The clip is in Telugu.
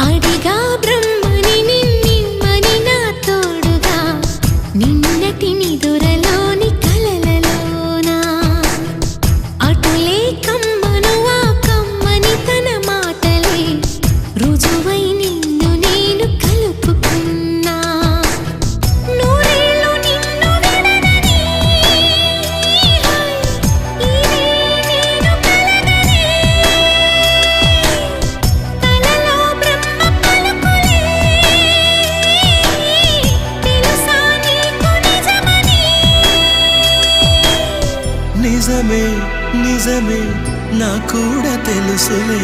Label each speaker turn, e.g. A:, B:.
A: అడిగా బ్రహ్మని నిన్నిమ్మని నా తోడుగా నిన్నటి నిదురలోని కలలలోనా అటులే కమ్మను ఆ కమ్మని తన మాటలే రుజువై నిన్ను నేను కలుపుకున్నా నూరేళ్ళు నిన్ను విడనని ఇదే నేను కలగనే తలలో బ్రహ్మ పలుకులే తెలుసా నీకు నిజమని
B: నిజమే నిజమే నా కూడా తెలుసులే